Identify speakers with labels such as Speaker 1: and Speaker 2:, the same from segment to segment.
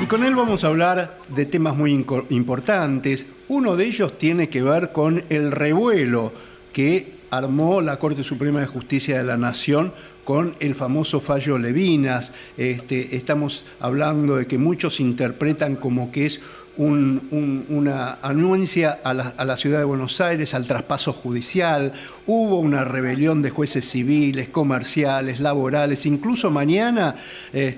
Speaker 1: con él vamos a hablar de temas muy importantes. Uno de ellos tiene que ver con el revuelo que armó la Corte Suprema de Justicia de la Nación con el famoso fallo Levinas. Estamos hablando de que muchos interpretan como que es una anuencia a la ciudad de Buenos Aires, al traspaso judicial. Hubo una rebelión de jueces civiles, comerciales, laborales. Incluso mañana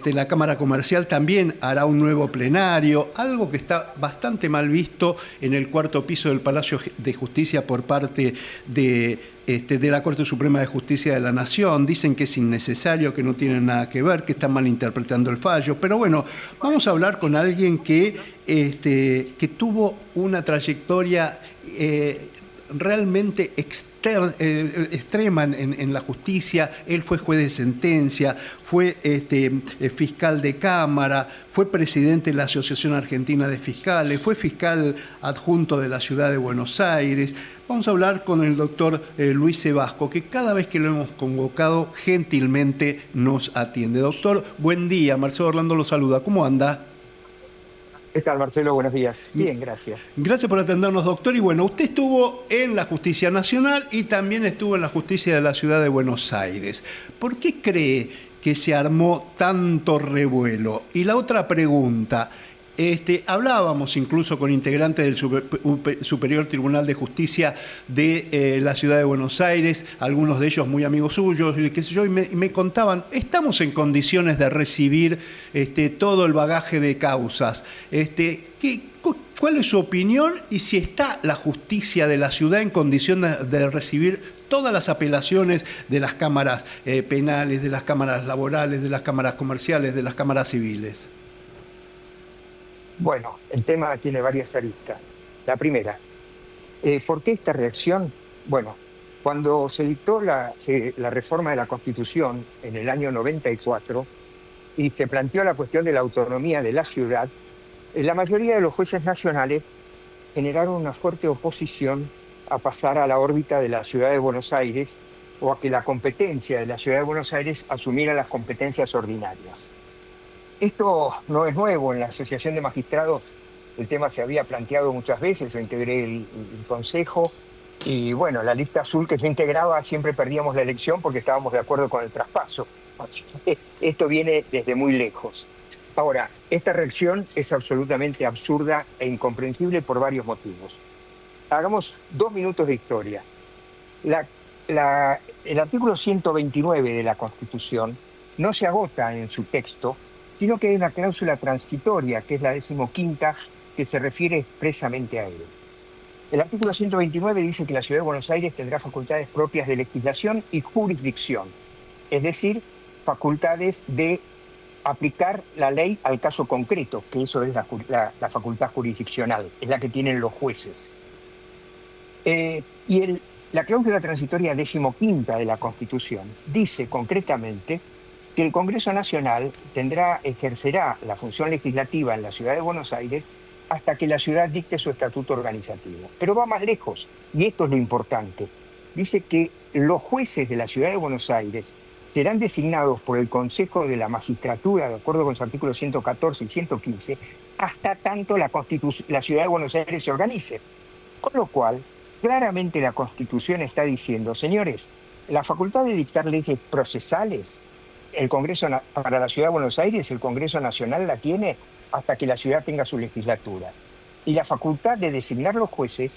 Speaker 1: la Cámara Comercial también hará un nuevo plenario, algo que está bastante mal visto en el cuarto piso del Palacio de Justicia por parte de la Corte Suprema de Justicia de la Nación. Dicen que es innecesario, que no tiene nada que ver, que están malinterpretando el fallo. Pero bueno, vamos a hablar con alguien que tuvo una trayectoria realmente extrema en la justicia. Él fue juez de sentencia, fue fiscal de Cámara, fue presidente de la Asociación Argentina de Fiscales, fue fiscal adjunto de la Ciudad de Buenos Aires. Vamos a hablar con el doctor Luis Sebasco, que cada vez que lo hemos convocado gentilmente nos atiende. Doctor, buen día. Marcelo Orlando lo saluda. ¿Cómo anda?
Speaker 2: ¿Qué tal, Marcelo? Buenos días. Bien, gracias.
Speaker 1: Gracias por atendernos, doctor. Y bueno, usted estuvo en la Justicia Nacional y también estuvo en la Justicia de la Ciudad de Buenos Aires. ¿Por qué cree que se armó tanto revuelo? Y la otra pregunta, hablábamos incluso con integrantes del Superior Tribunal de Justicia de la Ciudad de Buenos Aires, algunos de ellos muy amigos suyos, y qué sé yo, y me contaban, estamos en condiciones de recibir todo el bagaje de causas. ¿Cuál es su opinión y si está la justicia de la ciudad en condición de recibir todas las apelaciones de las cámaras penales, de las cámaras laborales, de las cámaras comerciales, de las cámaras civiles?
Speaker 2: Bueno, el tema tiene varias aristas. La primera, ¿por qué esta reacción? Bueno, cuando se dictó la reforma de la Constitución en el año 94 y se planteó la cuestión de la autonomía de la ciudad, la mayoría de los jueces nacionales generaron una fuerte oposición a pasar a la órbita de la Ciudad de Buenos Aires o a que la competencia de la Ciudad de Buenos Aires asumiera las competencias ordinarias. Esto no es nuevo. En la Asociación de Magistrados el tema se había planteado muchas veces. Yo integré el consejo y bueno, la lista azul que yo integraba siempre perdíamos la elección porque estábamos de acuerdo con el traspaso. Así que esto viene desde muy lejos. Ahora, esta reacción es absolutamente absurda e incomprensible por varios motivos. Hagamos 2 minutos de historia. El artículo 129 de la Constitución no se agota en su texto, sino que hay una cláusula transitoria, que es la 15ª, que se refiere expresamente a él. El artículo 129 dice que la Ciudad de Buenos Aires tendrá facultades propias de legislación y jurisdicción, es decir, facultades de aplicar la ley al caso concreto, que eso es la facultad jurisdiccional, es la que tienen los jueces. La cláusula transitoria 15ª de la Constitución dice concretamente que el Congreso Nacional ejercerá la función legislativa en la Ciudad de Buenos Aires hasta que la ciudad dicte su estatuto organizativo. Pero va más lejos, y esto es lo importante. Dice que los jueces de la Ciudad de Buenos Aires serán designados por el Consejo de la Magistratura, de acuerdo con los artículos 114 y 115, hasta tanto la Ciudad de Buenos Aires se organice. Con lo cual, claramente la Constitución está diciendo, señores, la facultad de dictar leyes procesales, el Congreso para la Ciudad de Buenos Aires, el Congreso Nacional la tiene hasta que la ciudad tenga su legislatura. Y la facultad de designar los jueces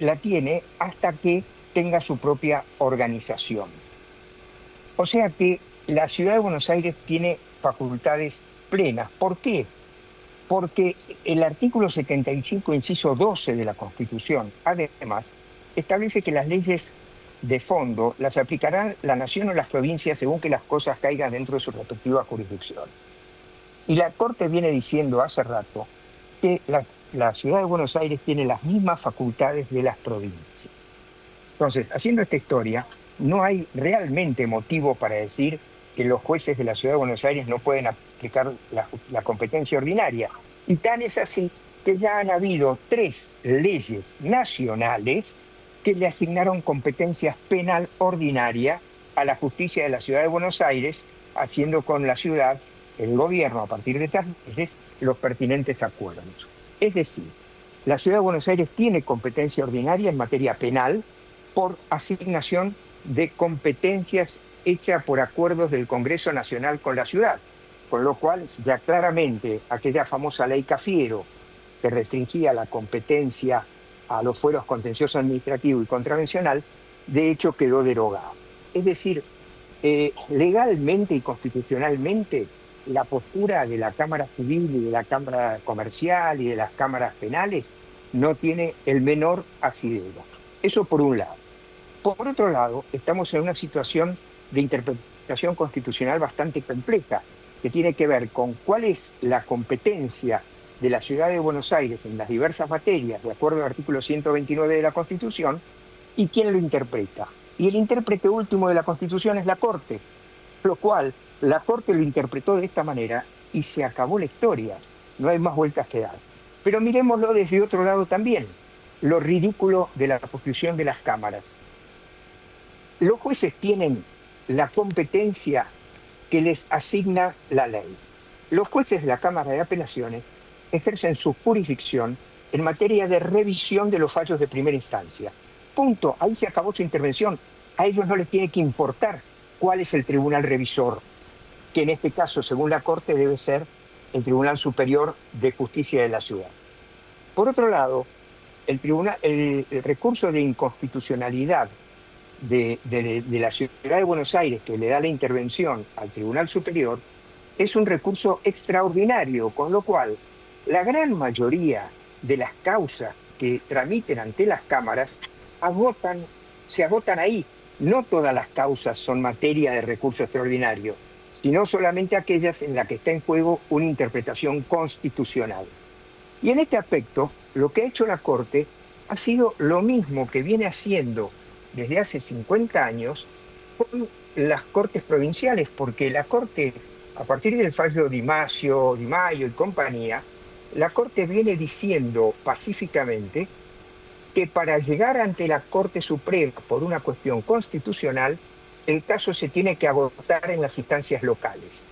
Speaker 2: la tiene hasta que tenga su propia organización. O sea que la Ciudad de Buenos Aires tiene facultades plenas. ¿Por qué? Porque el artículo 75, inciso 12 de la Constitución, además, establece que las leyes de fondo las aplicarán la nación o las provincias según que las cosas caigan dentro de su respectiva jurisdicción. Y la Corte viene diciendo hace rato que la Ciudad de Buenos Aires tiene las mismas facultades de las provincias. Entonces, haciendo esta historia, no hay realmente motivo para decir que los jueces de la Ciudad de Buenos Aires no pueden aplicar la competencia ordinaria. Y tan es así que ya han habido 3 leyes nacionales que le asignaron competencias penal ordinaria a la justicia de la Ciudad de Buenos Aires, haciendo con la ciudad el gobierno, a partir de esas leyes, los pertinentes acuerdos. Es decir, la Ciudad de Buenos Aires tiene competencia ordinaria en materia penal por asignación de competencias hecha por acuerdos del Congreso Nacional con la ciudad, con lo cual ya claramente aquella famosa ley Cafiero, que restringía la competencia a los fueros contencioso administrativo y contravencional, de hecho quedó derogada. Es decir, legalmente y constitucionalmente, la postura de la Cámara Civil y de la Cámara Comercial y de las cámaras penales no tiene el menor asidero. Eso por un lado. Por otro lado, estamos en una situación de interpretación constitucional bastante compleja, que tiene que ver con cuál es la competencia de la Ciudad de Buenos Aires en las diversas materias, de acuerdo al artículo 129 de la Constitución, y quién lo interpreta. Y el intérprete último de la Constitución es la Corte, lo cual la Corte lo interpretó de esta manera y se acabó la historia, no hay más vueltas que dar. Pero miremoslo desde otro lado también, lo ridículo de la construcción de las cámaras. Los jueces tienen la competencia que les asigna la ley. Los jueces de la Cámara de Apelaciones ejercen su jurisdicción en materia de revisión de los fallos de primera instancia. Punto, ahí se acabó su intervención. A ellos no les tiene que importar cuál es el tribunal revisor, que en este caso, según la Corte, debe ser el Tribunal Superior de Justicia de la Ciudad. Por otro lado, el recurso de inconstitucionalidad de la Ciudad de Buenos Aires, que le da la intervención al Tribunal Superior, es un recurso extraordinario, con lo cual la gran mayoría de las causas que tramiten ante las cámaras se agotan ahí. No todas las causas son materia de recurso extraordinario, sino solamente aquellas en las que está en juego una interpretación constitucional. Y en este aspecto, lo que ha hecho la Corte ha sido lo mismo que viene haciendo desde hace 50 años con las Cortes provinciales, porque la Corte, a partir del fallo Di Maio y compañía, la Corte viene diciendo pacíficamente que para llegar ante la Corte Suprema por una cuestión constitucional, el caso se tiene que agotar en las instancias locales.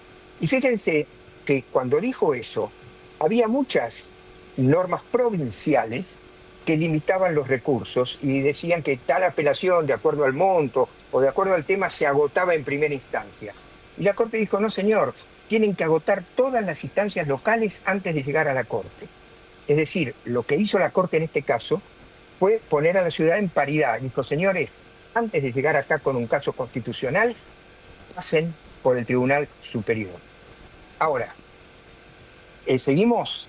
Speaker 2: Y fíjense que cuando dijo eso, había muchas normas provinciales que limitaban los recursos y decían que tal apelación, de acuerdo al monto o de acuerdo al tema, se agotaba en primera instancia. Y la Corte dijo, no señor, tienen que agotar todas las instancias locales antes de llegar a la Corte. Es decir, lo que hizo la Corte en este caso fue poner a la ciudad en paridad. Dijo, señores, antes de llegar acá con un caso constitucional, pasen por el Tribunal Superior. Ahora, ¿seguimos?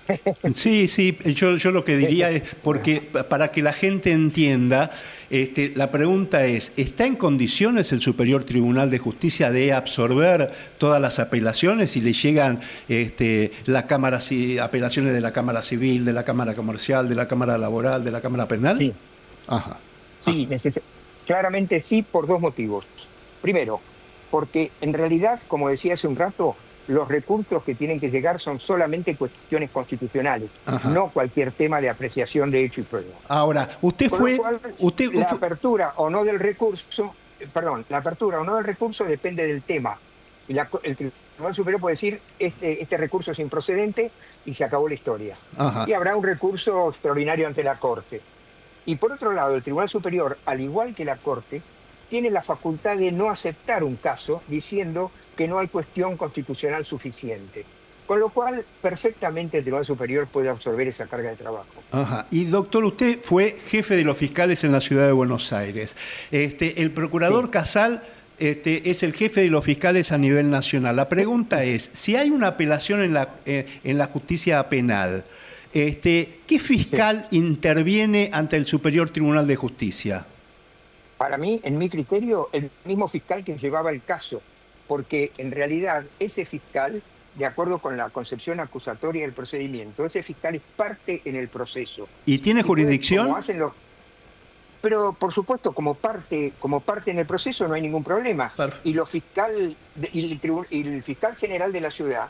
Speaker 1: Sí, yo lo que diría es, porque para que la gente entienda, la pregunta es, ¿está en condiciones el Superior Tribunal de Justicia de absorber todas las apelaciones si le llegan apelaciones de la Cámara Civil, de la Cámara Comercial, de la Cámara Laboral, de la Cámara Penal?
Speaker 2: Sí.
Speaker 1: Ajá.
Speaker 2: Sí, claramente sí, por dos motivos. Primero, porque en realidad, como decía hace un rato, los recursos que tienen que llegar son solamente cuestiones constitucionales,
Speaker 1: Ajá,
Speaker 2: no cualquier tema de apreciación de hecho y prueba.
Speaker 1: Ahora,
Speaker 2: la apertura o no del recurso depende del tema. Y el Tribunal Superior puede decir, este recurso es improcedente y se acabó la historia.
Speaker 1: Ajá.
Speaker 2: Y habrá un recurso extraordinario ante la Corte. Y por otro lado, el Tribunal Superior, al igual que la Corte, tiene la facultad de no aceptar un caso diciendo que no hay cuestión constitucional suficiente. Con lo cual, perfectamente el Tribunal Superior puede absorber esa carga de trabajo.
Speaker 1: Ajá. Y doctor, usted fue jefe de los fiscales en la Ciudad de Buenos Aires. El procurador
Speaker 2: Sí.
Speaker 1: Casal es el jefe de los fiscales a nivel nacional. La pregunta es, si hay una apelación en la justicia penal, ¿qué fiscal interviene ante el Superior Tribunal de Justicia?
Speaker 2: Para mí, en mi criterio, el mismo fiscal que llevaba el caso, porque en realidad ese fiscal, de acuerdo con la concepción acusatoria del procedimiento, ese fiscal es parte en el proceso.
Speaker 1: ¿Y tiene jurisdicción?
Speaker 2: Como hacen pero, por supuesto, como parte en el proceso no hay ningún problema.
Speaker 1: Perfecto.
Speaker 2: Y el fiscal general de la ciudad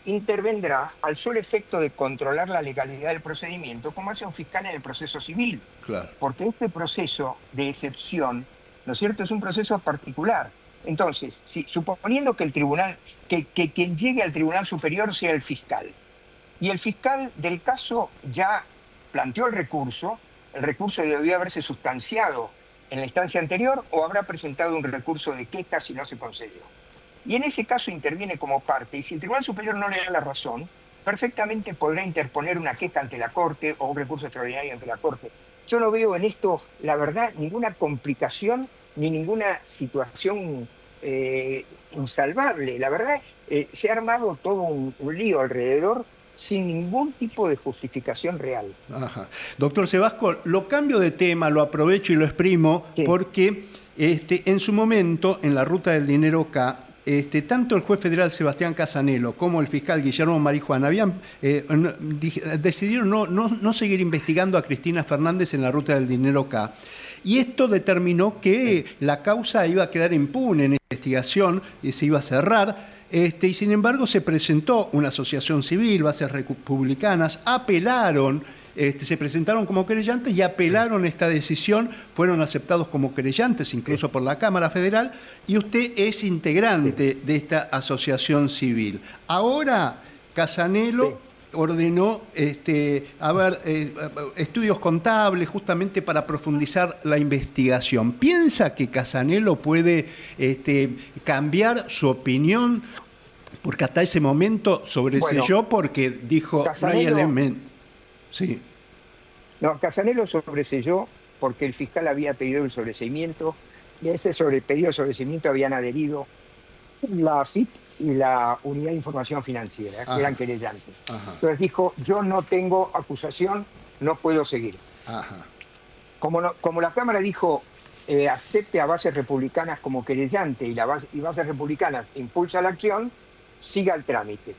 Speaker 2: intervendrá al solo efecto de controlar la legalidad del procedimiento, como hace un fiscal en el proceso civil.
Speaker 1: Claro.
Speaker 2: Porque este proceso de excepción, ¿no es cierto?, es un proceso particular. Entonces, suponiendo que el tribunal, que quien llegue al Tribunal Superior sea el fiscal, y el fiscal del caso ya planteó el recurso debió haberse sustanciado en la instancia anterior o habrá presentado un recurso de queja si no se concedió. Y en ese caso interviene como parte, y si el Tribunal Superior no le da la razón, perfectamente podrá interponer una queja ante la Corte o un recurso extraordinario ante la Corte. Yo no veo en esto, la verdad, ninguna complicación ni ninguna situación insalvable. La verdad, se ha armado todo un lío alrededor sin ningún tipo de justificación real.
Speaker 1: Ajá. Doctor Sebasco, lo cambio de tema, lo aprovecho y lo exprimo, sí, porque en su momento, en la ruta del dinero K, tanto el juez federal Sebastián Casanelo como el fiscal Guillermo Marijuán decidieron no seguir investigando a Cristina Fernández en la ruta del dinero K. Y esto determinó que la causa iba a quedar impune en esta investigación y se iba a cerrar. Y sin embargo se presentó una asociación civil, bases republicanas, apelaron, se presentaron como querellantes y apelaron esta decisión, fueron aceptados como querellantes incluso por la Cámara Federal, y usted es integrante de esta asociación civil. Ahora Casanelo ordenó estudios contables justamente para profundizar la investigación. ¿Piensa que Casanelo puede cambiar su opinión? Porque hasta ese momento sobreseyó porque dijo
Speaker 2: Casanelo,
Speaker 1: no hay elemento. Sí.
Speaker 2: No, Casanelo sobreseyó porque el fiscal había pedido el sobreseimiento y a ese pedido de sobreseimiento habían adherido la AFIP y la Unidad de Información Financiera, que eran querellantes. Entonces dijo, yo no tengo acusación, no puedo seguir. Ajá. Como la Cámara dijo, acepte a bases republicanas como querellante y bases republicanas impulsa la acción, siga el trámite.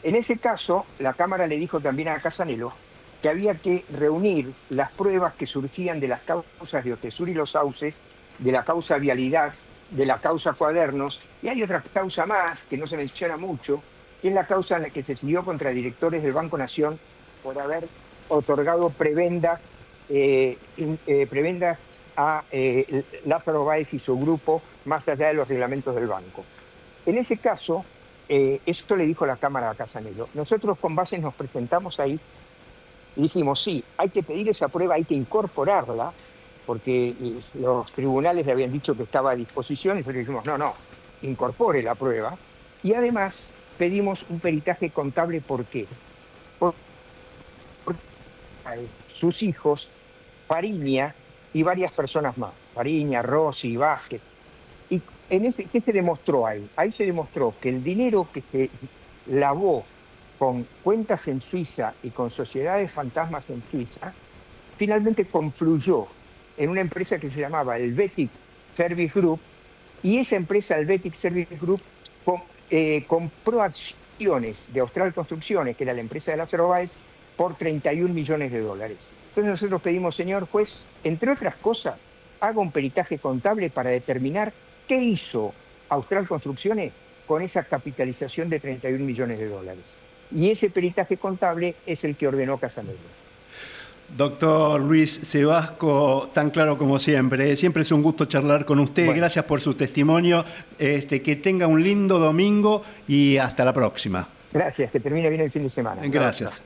Speaker 2: En ese caso, la Cámara le dijo también a Casanelo que había que reunir las pruebas que surgían de las causas de Otesur y Los Sauces, de la causa Vialidad, de la causa Cuadernos, y hay otra causa más que no se menciona mucho, que es la causa en la que se siguió contra directores del Banco Nación por haber otorgado prebendas a Lázaro Báez y su grupo más allá de los reglamentos del banco. En ese caso, esto le dijo la Cámara a Casanelo. Nosotros con bases nos presentamos ahí y dijimos, sí, hay que pedir esa prueba, hay que incorporarla, porque los tribunales le habían dicho que estaba a disposición, y nosotros dijimos, no, incorpore la prueba. Y además pedimos un peritaje contable, ¿por qué? Porque sus hijos, Fariña y varias personas más, Fariña, Rossi, Vázquez. Y ¿qué se demostró ahí? Ahí se demostró que el dinero que se lavó con cuentas en Suiza y con sociedades fantasmas en Suiza, finalmente confluyó en una empresa que se llamaba el Betic Service Group, y esa empresa, el Betic Service Group, compró acciones de Austral Construcciones, que era la empresa de Lázaro Báez, por $31 millones. Entonces nosotros pedimos, señor juez, entre otras cosas, haga un peritaje contable para determinar qué hizo Austral Construcciones con esa capitalización de $31 millones. Y ese peritaje contable es el que ordenó Casanelo.
Speaker 1: Doctor Luis Sebasco, tan claro como siempre. Siempre es un gusto charlar con usted. Bueno. Gracias por su testimonio. Que tenga un lindo domingo y hasta la próxima.
Speaker 2: Gracias, que termine bien el fin de semana.
Speaker 1: Gracias.